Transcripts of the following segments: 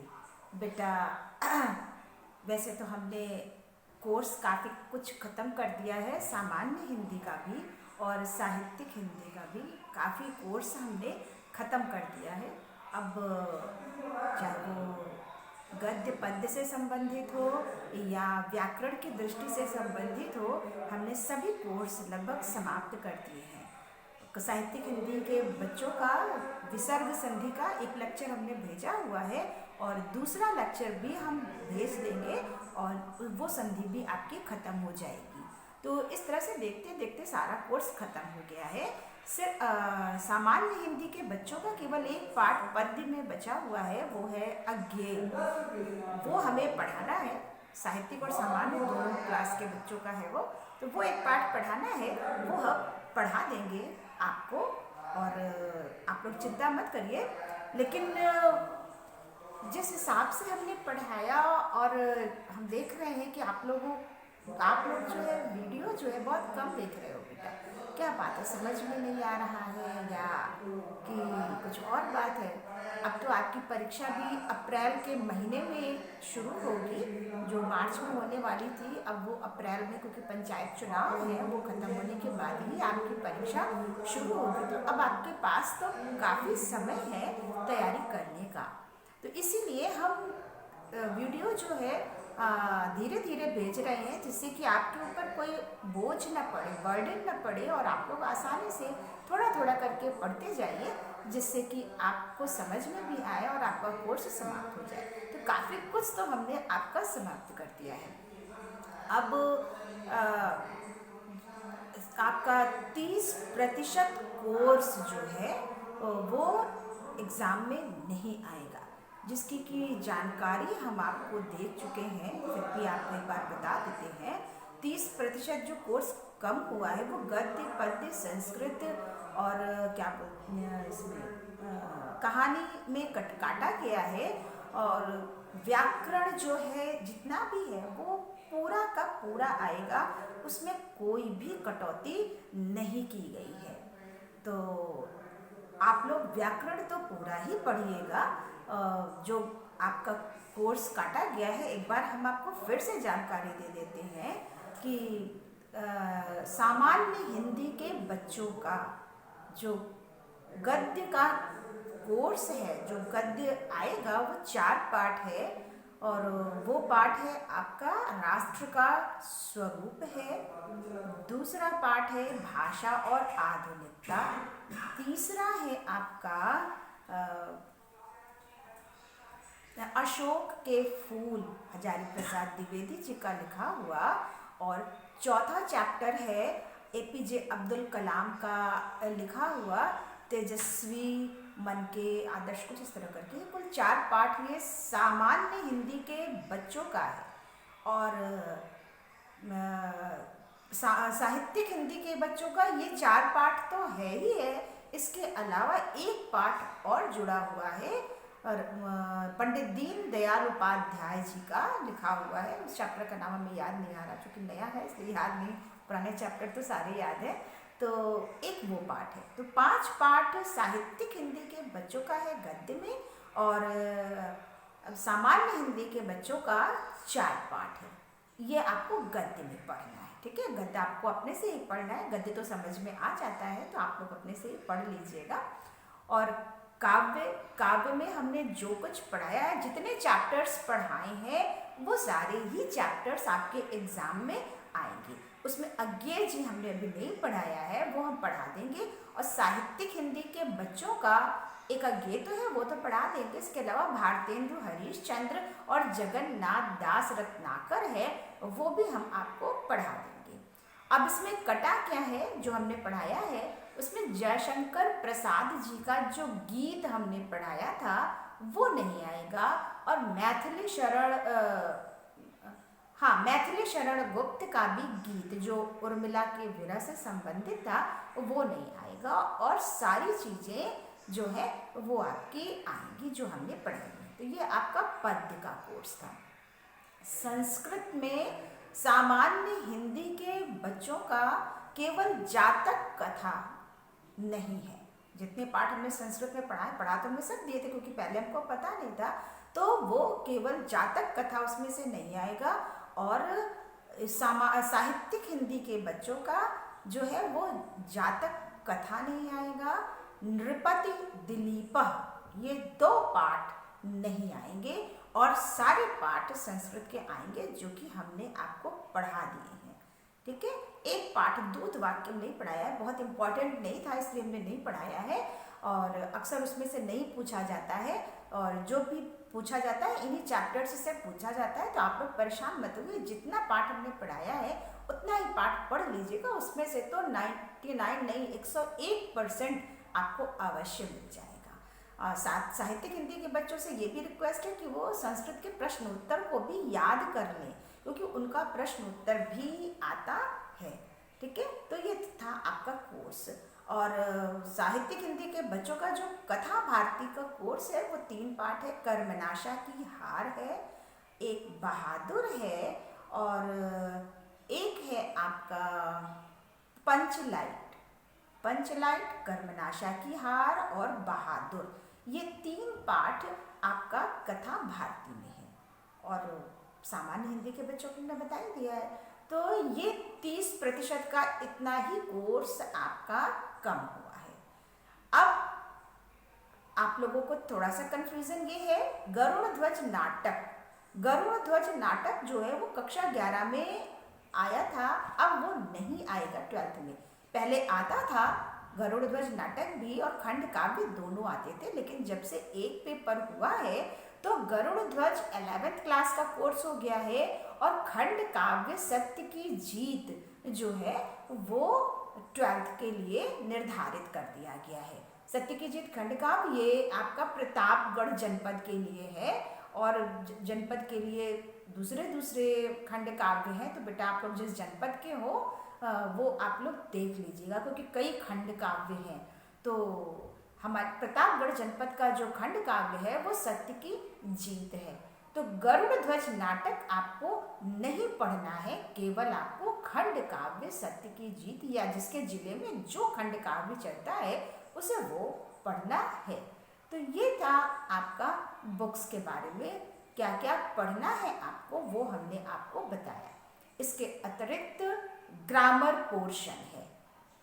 हिंदी। बेटा वैसे तो हमने कोर्स काफ़ी कुछ ख़त्म कर दिया है, सामान्य हिंदी का भी और साहित्यिक हिंदी का भी काफ़ी कोर्स हमने ख़त्म कर दिया है। अब चाहे वो गद्य पद्य से संबंधित हो या व्याकरण की दृष्टि से संबंधित हो, हमने सभी कोर्स लगभग समाप्त कर दिए हैं। साहित्यिक हिंदी के बच्चों का विसर्ग संधि का एक लेक्चर हमने भेजा हुआ है और दूसरा लेक्चर भी हम भेज देंगे और वो संधि भी आपकी ख़त्म हो जाएगी। तो इस तरह से देखते देखते सारा कोर्स ख़त्म हो गया है। सिर्फ सामान्य हिंदी के बच्चों का केवल एक पाठ पद्य में बचा हुआ है, वो है अज्ञेय। वो हमें पढ़ाना है, साहित्यिक और सामान्य दोनों क्लास के बच्चों का है वो, तो वो एक पाठ पढ़ाना है, वो हम पढ़ा देंगे आपको और आप लोग चिंता मत करिए। लेकिन जिस हिसाब से हमने पढ़ाया और हम देख रहे हैं कि आप लोग जो है वीडियो जो है बहुत कम देख रहे हो बेटा। क्या बात है, समझ में नहीं आ रहा है या कि कुछ और बात है? अब तो आपकी परीक्षा भी अप्रैल के महीने में शुरू होगी, जो मार्च में होने वाली थी, अब वो अप्रैल में, क्योंकि पंचायत चुनाव है, वो ख़त्म होने के बाद ही आपकी परीक्षा शुरू होगी। तो अब आपके पास तो काफ़ी समय है तैयारी करने का, तो इसीलिए हम वीडियो जो है धीरे धीरे भेज रहे हैं, जिससे कि आपके ऊपर कोई बोझ न पड़े, बर्डन न पड़े और आप लोग आसानी से थोड़ा थोड़ा करके पढ़ते जाइए, जिससे कि आपको समझ में भी आए और आपका कोर्स समाप्त हो जाए। तो काफ़ी कुछ तो हमने आपका समाप्त कर दिया है। अब आपका 30% कोर्स जो है वो एग्ज़ाम में नहीं आएगा, जिसकी की जानकारी हम आपको दे चुके हैं, फिर भी आपको एक बार बता देते हैं। 30% जो कोर्स कम हुआ है वो गद्य पद्य संस्कृत और क्या बोलते हैं इसमें कहानी में काटा गया है, और व्याकरण जो है जितना भी है वो पूरा का पूरा आएगा, उसमें कोई भी कटौती नहीं की गई है। तो आप लोग व्याकरण तो पूरा ही पढ़िएगा। जो आपका कोर्स काटा गया है, एक बार हम आपको फिर से जानकारी दे देते हैं कि सामान्य हिंदी के बच्चों का जो गद्य का कोर्स है, जो गद्य आएगा वो 4 पाठ है, और वो पाठ है आपका राष्ट्र का स्वरूप है, दूसरा पाठ है भाषा और आधुनिकता, तीसरा है आपका अशोक के फूल हजारी प्रसाद द्विवेदी जी का लिखा हुआ, और चौथा चैप्टर है एपीजे अब्दुल कलाम का लिखा हुआ तेजस्वी मन के आदर्श, कुछ इस तरह करके। कुल 4 पाठ ये सामान्य हिंदी के बच्चों का है, और साहित्यिक हिंदी के बच्चों का ये 4 पाठ तो है ही है, इसके अलावा एक पाठ और जुड़ा हुआ है, और पंडित दीन दयाल उपाध्याय जी का लिखा हुआ है। उस चैप्टर का नाम हमें याद नहीं आ रहा, क्योंकि नया है इसलिए याद नहीं, पुराने चैप्टर तो सारे याद है। तो एक वो पाठ है। तो 5 पाठ साहित्यिक हिंदी के बच्चों का है गद्य में, और सामान्य हिंदी के बच्चों का 4 पाठ है। ये आपको गद्य में पढ़ना है, ठीक है। गद्य आपको अपने से ही पढ़ना है, गद्य तो समझ में आ जाता है, तो आप लोग अपने से ही पढ़ लीजिएगा। और काव्य में हमने जो कुछ पढ़ाया है, जितने चैप्टर्स पढ़ाए हैं, वो सारे ही चैप्टर्स आपके एग्जाम में आएंगे। उसमें अज्ञेय जी हमने अभी नहीं पढ़ाया है, वो हम पढ़ा देंगे। और साहित्यिक हिंदी के बच्चों का एक अज्ञेय तो है, वो तो पढ़ा देंगे। इसके अलावा भारतेंदु हरीशचंद्र और जगन्नाथ दास रत्नाकर है, वो भी हम आपको पढ़ा देंगे। अब इसमें कटा क्या है जो हमने पढ़ाया है, उसमें जयशंकर प्रसाद जी का जो गीत हमने पढ़ाया था वो नहीं आएगा, और मैथिली शरण गुप्त का भी गीत जो उर्मिला के विरह से संबंधित था वो नहीं आएगा, और सारी चीज़ें जो है वो आपकी आएंगी जो हमने पढ़ाई है। तो ये आपका पद्य का कोर्स था। संस्कृत में सामान्य हिंदी के बच्चों का केवल जातक कथा नहीं है। जितने पाठ हमने संस्कृत में पढ़ा तो हमने सब दिए थे, क्योंकि पहले हमको पता नहीं था। तो वो केवल जातक कथा उसमें से नहीं आएगा, और साहित्यिक हिंदी के बच्चों का जो है वो जातक कथा नहीं आएगा, नृपति दिलीपः ये 2 पाठ नहीं आएंगे, और सारे पाठ संस्कृत के आएंगे जो कि हमने आपको पढ़ा दिए हैं। ठीक है, एक पाठ दूत वाक्य नहीं पढ़ाया है, बहुत इंपॉर्टेंट नहीं था इसलिए हमने नहीं पढ़ाया है, और अक्सर उसमें से नहीं पूछा जाता है, और जो भी पूछा जाता है इन्हीं चैप्टर्स से पूछा जाता है। तो आप लोग परेशान मत होइए, जितना पाठ हमने पढ़ाया है उतना ही पाठ पढ़ लीजिएगा, उसमें से तो 99 नहीं 101% आपको अवश्य मिल जाएगा। साहित्यिक हिंदी के बच्चों से ये भी रिक्वेस्ट है कि वो संस्कृत के प्रश्न उत्तर को भी याद कर लें, क्योंकि उनका प्रश्न उत्तर भी आता है। ठीक है, तो ये था आपका कोर्स। और साहित्यिक हिंदी के बच्चों का जो कथा भारती का कोर्स है वो 3 पाठ है। कर्मनाशा की हार है, एक बहादुर है, और एक है आपका पंचलाइट। कर्मनाशा की हार और बहादुर, ये 3 पाठ आपका कथा भारती में है, और सामान्य हिंदी के बच्चों को मैंने बता ही दिया है। तो ये 30% का इतना ही कोर्स आपका कम हुआ है। अब आप लोगों को थोड़ा सा कंफ्यूजन ये है, गरुड़ ध्वज नाटक जो है वो कक्षा 11 में आया था, अब वो नहीं आएगा 12th में। पहले आता था गरुड़ ध्वज नाटक भी और खंड काव्य दोनों आते थे, लेकिन जब से एक पेपर हुआ है तो गरुड़ ध्वज 11th क्लास का कोर्स हो गया है, और खंड काव्य सत्य की जीत जो है वो 12th के लिए निर्धारित कर दिया गया है। सत्य की जीत खंड काव्य ये आपका प्रतापगढ़ जनपद के लिए है, और जनपद के लिए दूसरे खंड काव्य हैं। तो बेटा आप लोग जिस जनपद के हो वो आप लोग देख लीजिएगा, क्योंकि कई खंड काव्य हैं। तो हमारे प्रतापगढ़ जनपद का जो खंड काव्य है वो सत्य की जीत है। तो गरुड़ ध्वज नाटक आपको नहीं पढ़ना है, केवल आपको खंड काव्य सत्य की जीत या जिसके जिले में जो खंड काव्य चलता है उसे वो पढ़ना है। तो ये था आपका बुक्स के बारे में, क्या क्या पढ़ना है आपको वो हमने आपको बताया। इसके अतिरिक्त ग्रामर पोर्शन है,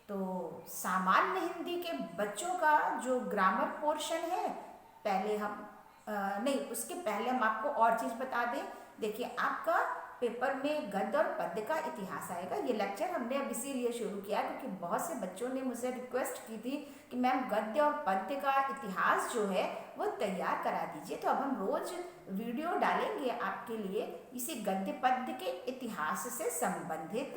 तो सामान्य हिंदी के बच्चों का जो ग्रामर पोर्शन है, पहले हम उसके पहले हम आपको और चीज़ बता दें। देखिए आपका पेपर में गद्य और पद्य का इतिहास आएगा। ये लेक्चर हमने अब इसीलिए शुरू किया क्योंकि बहुत से बच्चों ने मुझे रिक्वेस्ट की थी कि मैम गद्य और पद्य का इतिहास जो है वो तैयार करा दीजिए। तो अब हम रोज वीडियो डालेंगे आपके लिए इसी गद्य पद्य के इतिहास से संबंधित,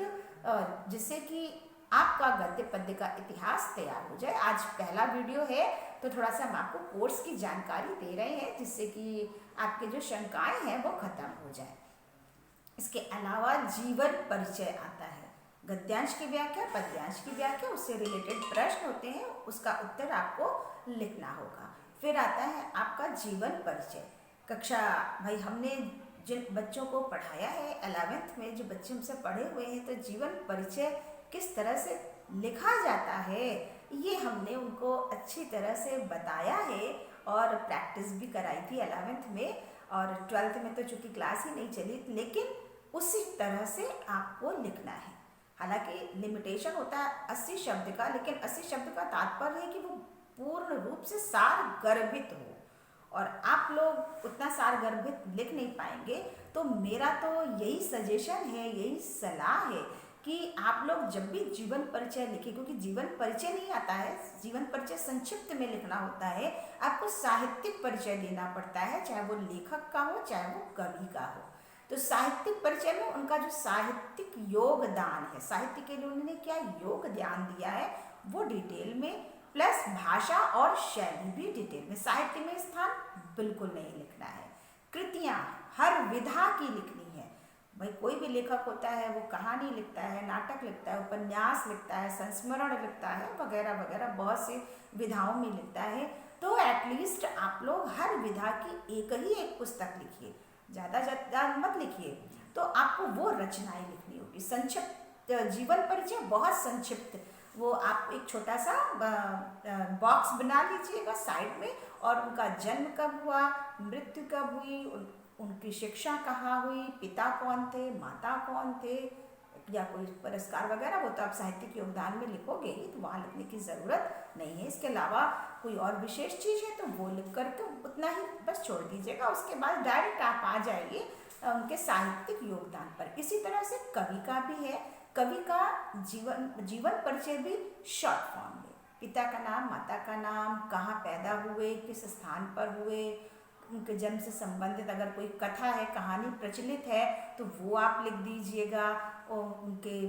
जिससे कि आपका गद्य पद्य का इतिहास तैयार हो जाए। आज पहला वीडियो है तो थोड़ा सा हम आपको कोर्स की जानकारी दे रहे हैं, जिससे कि आपके जो शंकाएं हैं वो खत्म हो जाए। इसके अलावा जीवन परिचय आता है, गद्यांश की व्याख्या, पद्यांश की व्याख्या, उससे रिलेटेड प्रश्न होते हैं, उसका उत्तर आपको लिखना होगा। फिर आता है आपका जीवन परिचय। कक्षा भाई हमने जिन बच्चों को पढ़ाया है 11th में, जो बच्चे हमसे पढ़े हुए हैं, तो जीवन परिचय किस तरह से लिखा जाता है ये हमने उनको अच्छी तरह से बताया है और प्रैक्टिस भी कराई थी 11th में। और 12th में तो चूँकि क्लास ही नहीं चली, लेकिन उसी तरह से आपको लिखना है। हालांकि लिमिटेशन होता है 80 शब्द का, लेकिन 80 शब्द का तात्पर्य है कि वो पूर्ण रूप से सार गर्भित हो, और आप लोग उतना सार गर्भित लिख नहीं पाएंगे। तो मेरा तो यही सजेशन है, यही सलाह है कि आप लोग जब भी जीवन परिचय लिखें, क्योंकि जीवन परिचय नहीं आता है, जीवन परिचय संक्षिप्त में लिखना होता है, आपको साहित्यिक परिचय देना पड़ता है, चाहे वो लेखक का हो चाहे वो कवि का हो। तो साहित्यिक परिचय में उनका जो साहित्यिक योगदान है, साहित्य के लिए उन्होंने क्या योगदान दिया है वो डिटेल में, प्लस भाषा और शैली भी डिटेल में। साहित्य में स्थान बिल्कुल नहीं लिखना है। कृतियाँ हर विधा की लिखनी है। भाई कोई भी लेखक होता है वो कहानी लिखता है, नाटक लिखता है, उपन्यास लिखता है, संस्मरण लिखता है, वगैरह वगैरह बहुत सी विधाओं में लिखता है। तो एटलीस्ट आप लोग हर विधा की एक पुस्तक लिखिए, ज़्यादा मत लिखिए। तो आपको वो रचनाएं लिखनी होगी। संक्षिप्त जीवन परिचय बहुत संक्षिप्त, वो आप एक छोटा सा बॉक्स बना लीजिएगा साइड में, और उनका जन्म कब हुआ, मृत्यु कब हुई, उनकी शिक्षा कहाँ हुई, पिता कौन थे, माता कौन थे, या कोई पुरस्कार वगैरह, वो तो आप साहित्यिक योगदान में लिखोगे ही, तो वहाँ लिखने की ज़रूरत नहीं है। इसके अलावा कोई और विशेष चीज़ है तो वो लिख करके उतना ही बस छोड़ दीजिएगा। उसके बाद डायरेक्ट आप आ जाइए उनके साहित्यिक योगदान पर। इसी तरह से कवि का भी है, कवि का जीवन परिचय भी शॉर्ट फॉर्म में, पिता का नाम, माता का नाम, कहाँ पैदा हुए, किस स्थान पर हुए, उनके जन्म से संबंधित अगर कोई कथा है, कहानी प्रचलित है तो वो आप लिख दीजिएगा, और उनके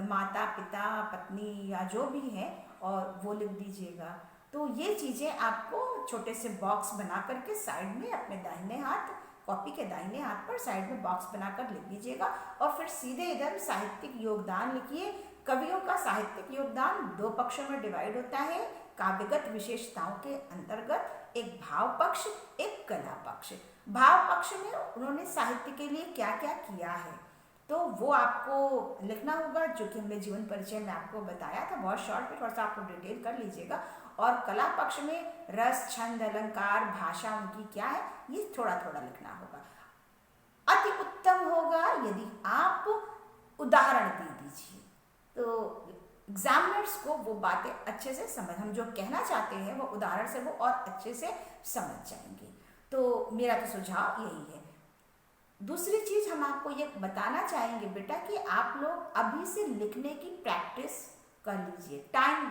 माता पिता पत्नी या जो भी है और वो लिख दीजिएगा। तो ये चीज़ें आपको छोटे से बॉक्स बना करके साइड में अपने दाहिने हाथ, कॉपी के दाहिने हाथ पर साइड में बॉक्स बनाकर लिख दीजिएगा, और फिर सीधे इधर साहित्यिक योगदान लिखिए। कवियों का साहित्यिक योगदान दो पक्षों में डिवाइड होता है, काव्यगत विशेषताओं के अंतर्गत एक भाव पक्ष, एक कला पक्ष। भाव पक्ष में उन्होंने साहित्य के लिए क्या क्या किया है तो वो आपको लिखना होगा, जो कि हमने जीवन परिचय में आपको बताया था, बहुत शॉर्ट में, थोड़ा सा आपको डिटेल कर लीजिएगा। और कला पक्ष में रस, छंद, अलंकार, भाषा उनकी क्या है, ये थोड़ा थोड़ा लिखना होगा। अति उत्तम होगा यदि आप उदाहरण दे दीजिए, तो एग्जामिनर्स को वो बातें अच्छे से समझ, हम जो कहना चाहते हैं वो उदाहरण से वो और अच्छे से समझ जाएंगे। तो मेरा तो सुझाव यही है। दूसरी चीज हम आपको ये बताना चाहेंगे बेटा कि आप लोग अभी से लिखने की प्रैक्टिस कर लीजिए। टाइम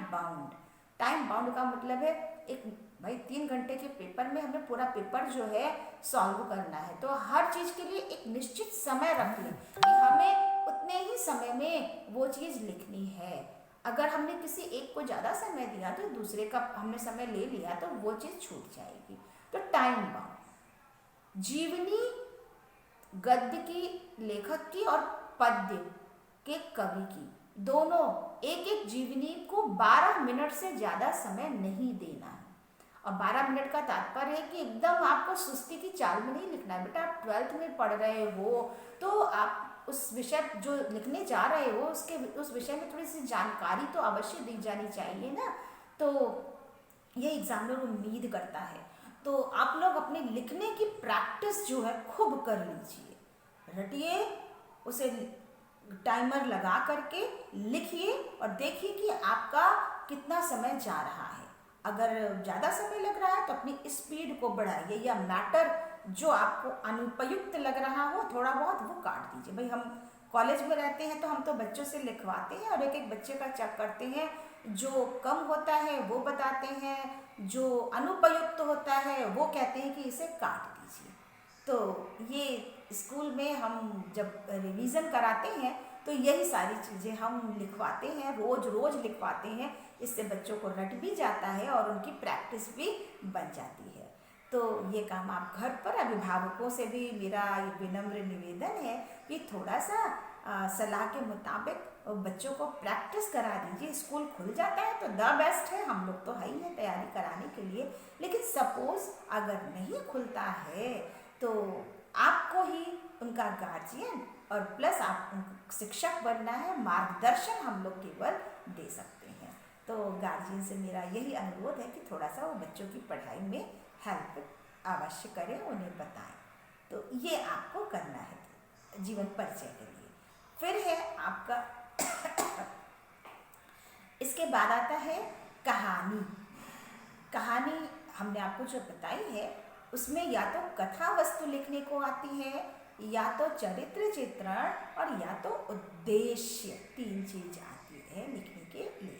बाउंड का मतलब है एक भाई 3 घंटे के पेपर में हमें पूरा पेपर जो है सॉल्व करना है, तो हर चीज के लिए एक निश्चित समय रख लें कि हमें उतने ही समय में वो चीज लिखनी है। अगर हमने किसी एक को ज़्यादा समय दिया तो दूसरे का हमने समय ले लिया तो वो चीज़ छूट जाएगी। तो टाइम बाउंड, जीवनी गद्य की लेखक की और पद्य के कवि की, दोनों एक एक जीवनी को 12 मिनट से ज़्यादा समय नहीं देना है। और 12 मिनट का तात्पर्य है कि एकदम आपको सुस्ती की चाल में नहीं लिखना है बेटा। आप 12th में पढ़ रहे हो तो आप उस विषय जो लिखने जा रहे हो उस विषय में थोड़ी सी जानकारी तो अवश्य दी जानी चाहिए ना। तो ये एग्जामिनर उम्मीद करता है। तो आप लोग अपने लिखने की प्रैक्टिस जो है खूब कर लीजिए, रटिए, उसे टाइमर लगा करके लिखिए और देखिए कि आपका कितना समय जा रहा है। अगर ज़्यादा समय लग रहा है तो अपनी स्पीड को बढ़ाइए, या मैटर जो आपको अनुपयुक्त लग रहा हो थोड़ा बहुत वो काट दीजिए। भाई हम कॉलेज में रहते हैं तो हम तो बच्चों से लिखवाते हैं और एक एक बच्चे का चेक करते हैं, जो कम होता है वो बताते हैं, जो अनुपयुक्त होता है वो कहते हैं कि इसे काट दीजिए। तो ये स्कूल में हम जब रिवीजन कराते हैं तो यही सारी चीज़ें हम लिखवाते हैं, रोज रोज लिखवाते हैं। इससे बच्चों को रट भी जाता है और उनकी प्रैक्टिस भी बन जाती है। तो ये काम आप घर पर, अभिभावकों से भी मेरा ये विनम्र निवेदन है कि थोड़ा सा सलाह के मुताबिक बच्चों को प्रैक्टिस करा दीजिए। स्कूल खुल जाता है तो द बेस्ट है, हम लोग तो है ही है तैयारी कराने के लिए। लेकिन सपोज अगर नहीं खुलता है तो आपको ही उनका गार्जियन और प्लस आप उनको शिक्षक बनना है, मार्गदर्शन हम लोग केवल दे सकते हैं। तो गार्जियन से मेरा यही अनुरोध है कि थोड़ा सा वो बच्चों की पढ़ाई में हेल्प अवश्य करें, उन्हें बताएं। तो ये आपको करना है जीवन परिचय के लिए। फिर है आपका इसके बाद आता है कहानी। कहानी हमने आपको जो बताई है उसमें या तो कथा वस्तु लिखने को आती है, या तो चरित्र चित्रण, और या तो उद्देश्य। 3 चीज आती है लिखने के लिए।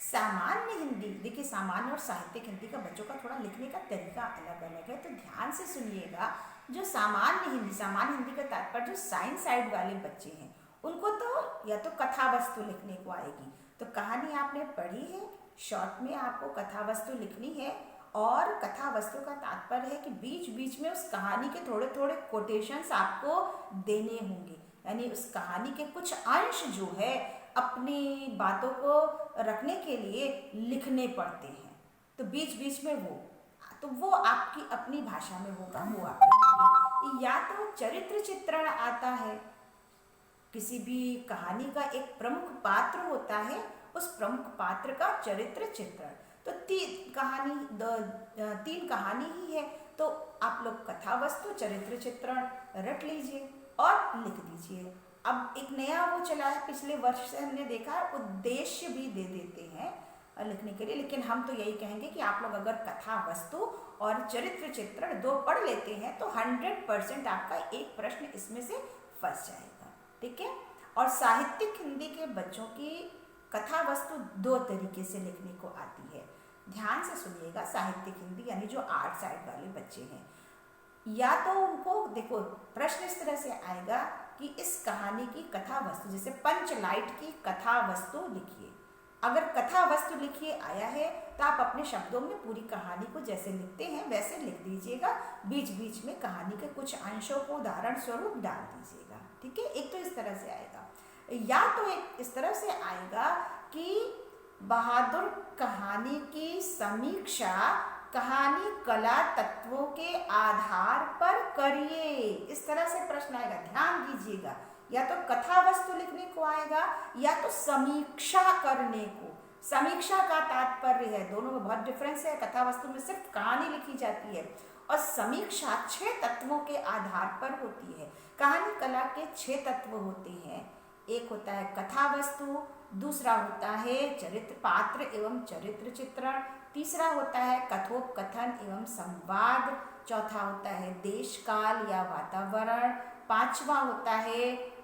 सामान्य हिंदी, देखिए सामान्य और साहित्यिक हिंदी का बच्चों का थोड़ा लिखने का तरीका अलग अलग है, तो ध्यान से सुनिएगा। जो सामान्य हिंदी का तात्पर्य जो साइंस साइड वाले बच्चे हैं उनको तो या तो कथा वस्तु लिखने को आएगी। तो कहानी आपने पढ़ी है, शॉर्ट में आपको कथा वस्तु लिखनी है, और कथा वस्तु का तात्पर्य है कि बीच बीच में उस कहानी के थोड़े थोड़े कोटेशंस आपको देने होंगे, यानी उस कहानी के कुछ अंश जो है अपनी बातों को रखने के लिए लिखने पड़ते हैं। तो बीच बीच में वो आपकी अपनी भाषा में होगा, वो आपकी। या तो चरित्र चित्रण आता है, किसी भी कहानी का एक प्रमुख पात्र होता है, उस प्रमुख पात्र का चरित्र चित्रण। तो तीन कहानी ही है, तो आप लोग कथा वस्तु चरित्र चित्रण रट लीजिए और लिख दीजिए। अब एक नया वो चला है, पिछले वर्ष से हमने देखा है, उद्देश्य भी दे देते हैं लिखने के लिए, लेकिन हम तो यही कहेंगे कि आप लोग अगर कथा वस्तु और चरित्र चित्रण 2 पढ़ लेते हैं तो 100% आपका एक प्रश्न इसमें से फंस जाएगा, ठीक है। और साहित्यिक हिंदी के बच्चों की कथा वस्तु 2 तरीके से लिखने को आती है, ध्यान से सुनिएगा। साहित्यिक हिंदी यानी जो आर्ट साइड वाले बच्चे हैं, या तो उनको देखो प्रश्न इस तरह से आएगा कि इस कहानी की कथा वस्तु, जैसे पंचलाइट की कथा वस्तु लिखिए। अगर कथा वस्तु लिखिए आया है तो आप अपने शब्दों में पूरी कहानी को जैसे लिखते हैं वैसे लिख दीजिएगा, बीच बीच में कहानी के कुछ अंशों को उदाहरण स्वरूप डाल दीजिएगा, ठीक है। एक तो इस तरह से आएगा, या तो एक इस तरह से आएगा कि बहादुर कहानी की समीक्षा कहानी कला तत्वों के आधार पर करिए, इस तरह से प्रश्न आएगा, ध्यान दीजिएगा। या तो कथा वस्तु लिखने को आएगा या तो समीक्षा करने को। समीक्षा का तात्पर्य है, दोनों में बहुत डिफरेंस है। कथा वस्तु में सिर्फ कहानी लिखी जाती है और समीक्षा 6 तत्वों के आधार पर होती है। कहानी कला के 6 तत्व होते हैं। एक होता है कथा वस्तु, दूसरा होता है चरित्र पात्र एवं चरित्र चित्रण, तीसरा होता है कथोपकथन एवं संवाद, चौथा होता है देश काल या वातावरण, पांचवा होता है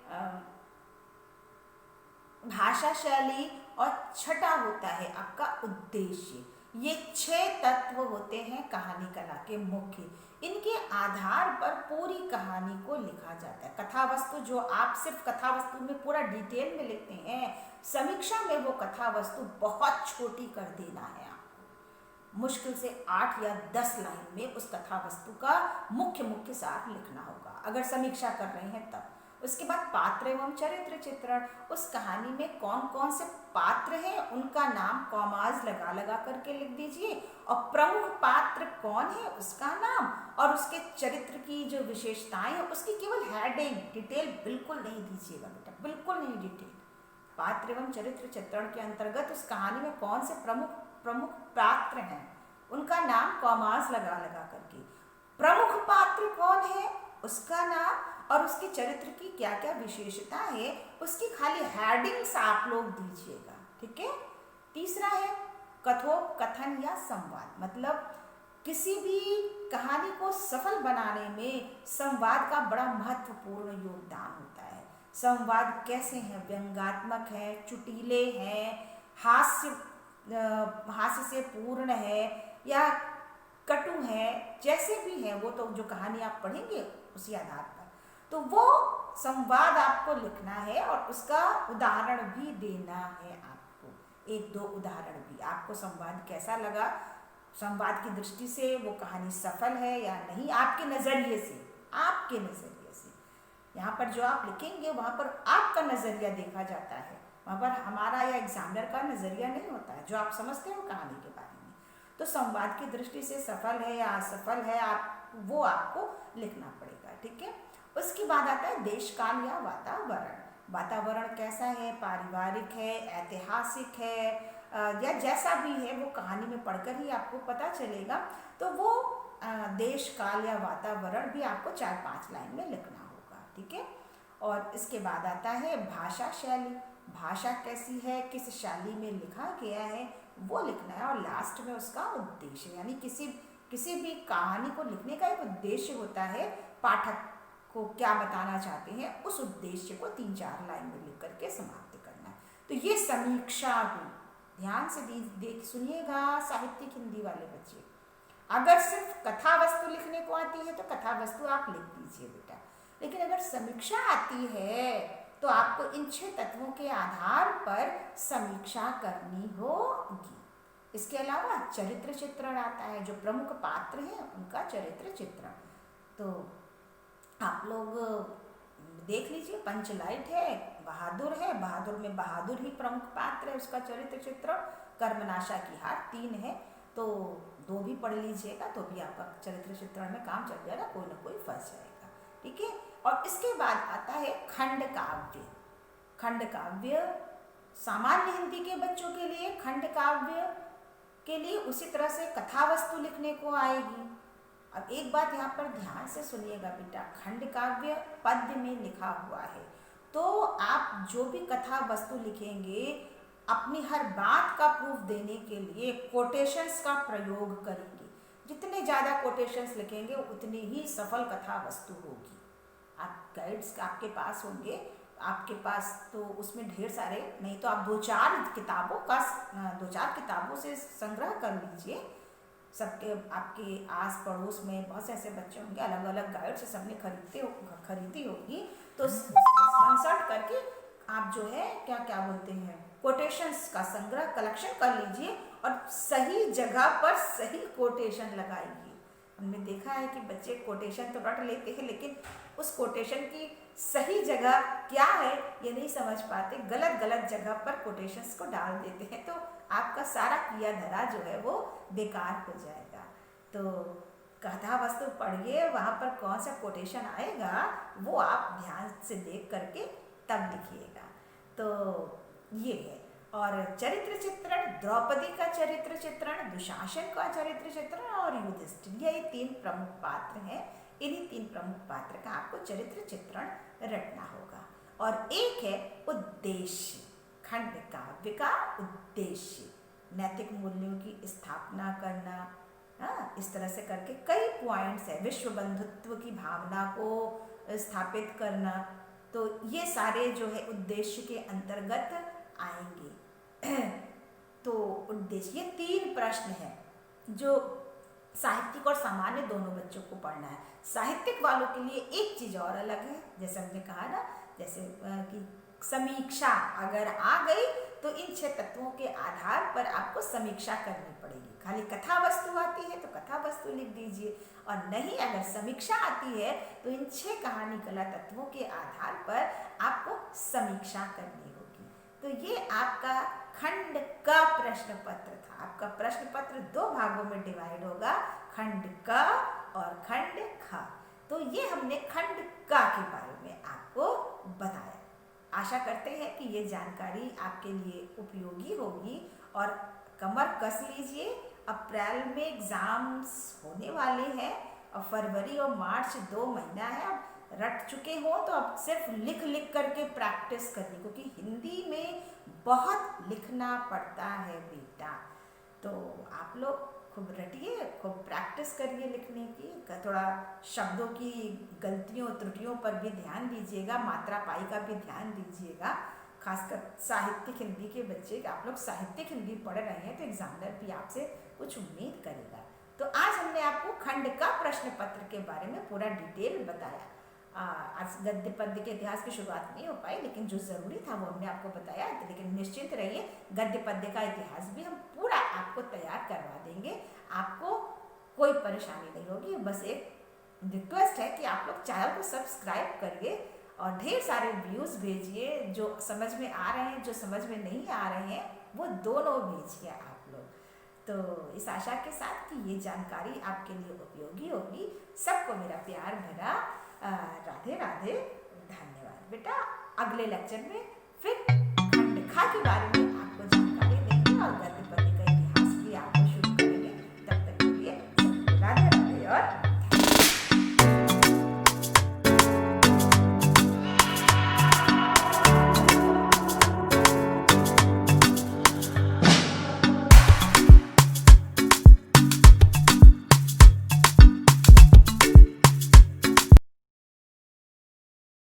भाषा शैली और छठा होता है आपका उद्देश्य। ये 6 तत्व होते हैं कहानी कला के मुख्य। इनके आधार पर पूरी कहानी को लिखा जाता है। कथा वस्तु जो आप सिर्फ कथा वस्तु में पूरा डिटेल में लिखते हैं, समीक्षा में वो कथा वस्तु बहुत छोटी कर देना है आपको। मुश्किल से 8 या 10 लाइन में उस कथा वस्तु का मुख्य सार लिखना होगा अगर समीक्षा कर रहे हैं तब। उसके बाद पात्र एवं चरित्र चित्रण, उस कहानी में कौन कौन से पात्र हैं उनका नाम कॉमाज लगा लगा करके लिख दीजिए, और प्रमुख पात्र कौन है उसका नाम, और उसके चरित्र की जो विशेषताएं हैं उसकी केवल हेडिंग, डिटेल बिल्कुल नहीं दीजिएगा बेटा, बिल्कुल नहीं डिटेल। पात्र एवं चरित्र चित्रण के अंतर्गत उस कहानी में कौन से प्रमुख पात्र हैं उनका नाम कॉमाज लगा लगा करके, प्रमुख पात्र कौन है उसका नाम और उसके चरित्र की क्या क्या विशेषता है उसकी खाली हेडिंग्स आप लोग दीजिएगा, ठीक है। तीसरा है कथोपकथन या संवाद, मतलब किसी भी कहानी को सफल बनाने में संवाद का बड़ा महत्वपूर्ण योगदान होता है। संवाद कैसे हैं, व्यंग्यात्मक है, चुटीले हैं, हास्य से पूर्ण है या कटु है, जैसे भी है वो तो जो कहानी आप पढ़ेंगे उसी आधार पर, तो वो संवाद आपको लिखना है और उसका उदाहरण भी देना है आपको। 1-2 उदाहरण भी, आपको संवाद कैसा लगा, संवाद की दृष्टि से वो कहानी सफल है या नहीं, आपके नज़रिए से, आपके नज़रिए से। यहाँ पर जो आप लिखेंगे वहाँ पर आपका नज़रिया देखा जाता है, वहाँ पर हमारा या एग्जामिनर का नज़रिया नहीं होता है जो आप समझते हो कहानी के बारे में। तो संवाद की दृष्टि से सफल है या असफल है वो आपको लिखना पड़ेगा, ठीक है। उसके बाद आता है देश काल या वातावरण। वातावरण कैसा है, पारिवारिक है, ऐतिहासिक है या जैसा भी है वो कहानी में पढ़कर ही आपको पता चलेगा। तो वो देश काल या वातावरण भी आपको 4-5 लाइन में लिखना होगा, ठीक है। और इसके बाद आता है भाषा शैली, भाषा कैसी है, किस शैली में लिखा गया है वो लिखना है। और लास्ट में उसका उद्देश्य, यानी किसी भी कहानी को लिखने का एक उद्देश्य होता है, पाठक को क्या बताना चाहते हैं उस उद्देश्य को 3-4 लाइन में लिख करके समाप्त करना है। तो ये समीक्षा हुई, ध्यान से देख सुनिएगा साहित्यिक हिंदी वाले बच्चे। अगर सिर्फ कथा वस्तु लिखने को आती है तो कथा वस्तु आप लिख दीजिए बेटा, लेकिन अगर समीक्षा आती है तो आपको इन 6 तत्वों के आधार पर समीक्षा करनी होगी। इसके अलावा चरित्र चित्रण आता है, जो प्रमुख पात्र हैं उनका चरित्र चित्रण। तो आप लोग देख लीजिए, पंचलाइट है, बहादुर है, बहादुर में बहादुर ही प्रमुख पात्र है, उसका चरित्र चित्रण। कर्मनाशा की हार 3 है, तो 2 भी पढ़ लीजिएगा तो भी आपका चरित्र चित्रण में काम चल जाएगा, कोई ना कोई फंस जाएगा, ठीक है। और इसके बाद आता है खंड काव्य। खंड काव्य सामान्य हिंदी के बच्चों के लिए खंड काव्य के लिए उसी तरह से कथा वस्तु लिखने को आएगी। अब एक बात यहाँ पर ध्यान से सुनिएगा बेटा, खंड काव्य पद्य में लिखा हुआ है, तो आप जो भी कथा वस्तु लिखेंगे अपनी हर बात का प्रूफ देने के लिए कोटेशंस का प्रयोग करेंगे। जितने ज़्यादा कोटेशंस लिखेंगे उतनी ही सफल कथा वस्तु होगी। आप गाइड्स आपके पास होंगे, आपके पास तो उसमें ढेर सारे, नहीं तो आप दो चार किताबों से संग्रह कर लीजिए। सबके आपके आस पड़ोस में बहुत से ऐसे बच्चे होंगे, अलग अलग गाइड से सबने खरीदी होगी, तो कंसल्ट करके आप जो है क्या क्या बोलते हैं कोटेशंस का संग्रह कलेक्शन कर लीजिए और सही जगह पर सही कोटेशन लगाइए। हमने देखा है कि बच्चे कोटेशन तो रट लेते हैं, लेकिन उस कोटेशन की सही जगह क्या है ये नहीं समझ पाते, गलत गलत जगह पर कोटेशंस को डाल देते हैं, तो आपका सारा किया धरा जो है वो बेकार हो जाएगा। तो कथा वस्तु पढ़िए, वहाँ पर कौन सा कोटेशन आएगा वो आप ध्यान से देख करके तब लिखिएगा। तो ये है। और चरित्र चित्रण, द्रौपदी का चरित्र चित्रण, दुशासन का चरित्र चित्रण और युधिष्ठिर, ये 3 प्रमुख पात्र हैं। इन्हीं 3 प्रमुख पात्र का आपको चरित्र चित्रण रटना होगा। और एक है उद्देश्य, खंड काव्य का उद्देश्य, नैतिक मूल्यों की स्थापना करना। इस तरह से करके कई पॉइंट्स है, विश्व बंधुत्व की भावना को स्थापित करना, तो ये सारे जो है उद्देश्य के अंतर्गत आएंगे। तो उद्देश्य, ये 3 प्रश्न हैं जो साहित्यिक और सामान्य दोनों बच्चों को पढ़ना है। साहित्यिक वालों के लिए एक चीज़ और अलग है, जैसे हमने कहा ना, जैसे कि समीक्षा अगर आ गई तो इन 6 तत्वों के आधार पर आपको समीक्षा करनी पड़ेगी। खाली कथा वस्तु आती है तो कथा वस्तु लिख दीजिए, और नहीं अगर समीक्षा आती है तो इन 6 कहानी कला तत्वों के आधार पर आपको समीक्षा करनी होगी। तो ये आपका खंड का प्रश्न पत्र था। आपका प्रश्न पत्र 2 भागों में डिवाइड होगा, खंड क और खंड ख। तो ये हमने खंड का के बारे में आपको बताया। आशा करते हैं कि ये जानकारी आपके लिए उपयोगी होगी, और कमर कस लीजिए, अप्रैल में एग्ज़ाम्स होने वाले हैं और फरवरी और मार्च 2 महीना है। अब रट चुके हो तो अब सिर्फ लिख लिख करके प्रैक्टिस करनी, क्योंकि हिंदी में बहुत लिखना पड़ता है बेटा। तो आप लोग खूब रटिए, खूब प्रैक्टिस करिए लिखने की। थोड़ा शब्दों की गलतियों त्रुटियों पर भी ध्यान दीजिएगा, मात्रा पाई का भी ध्यान दीजिएगा। खासकर साहित्यिक हिंदी के बच्चे, आप लोग साहित्यिक हिंदी पढ़ रहे हैं तो एग्जामिनर भी आपसे कुछ उम्मीद करेगा। तो आज हमने आपको खंड का प्रश्न पत्र के बारे में पूरा डिटेल बताया। आज गद्य पद्य के इतिहास की शुरुआत नहीं हो पाई, लेकिन जो ज़रूरी था वो हमने आपको बताया। लेकिन निश्चिंत रहिए, गद्य पद्य का इतिहास भी हम पूरा आपको तैयार करवा देंगे, आपको कोई परेशानी नहीं होगी। बस एक रिक्वेस्ट है कि आप लोग चैनल को सब्सक्राइब करिए और ढेर सारे व्यूज़ भेजिए, जो समझ में आ रहे हैं, जो समझ में नहीं आ रहे हैं वो दोनों भेजिए आप लोग। तो इस आशा के साथ कि ये जानकारी आपके लिए उपयोगी होगी। सबको मेरा प्यार भरा राधे राधे, धन्यवाद बेटा। अगले लेक्चर में फिर खंड खा के बारे में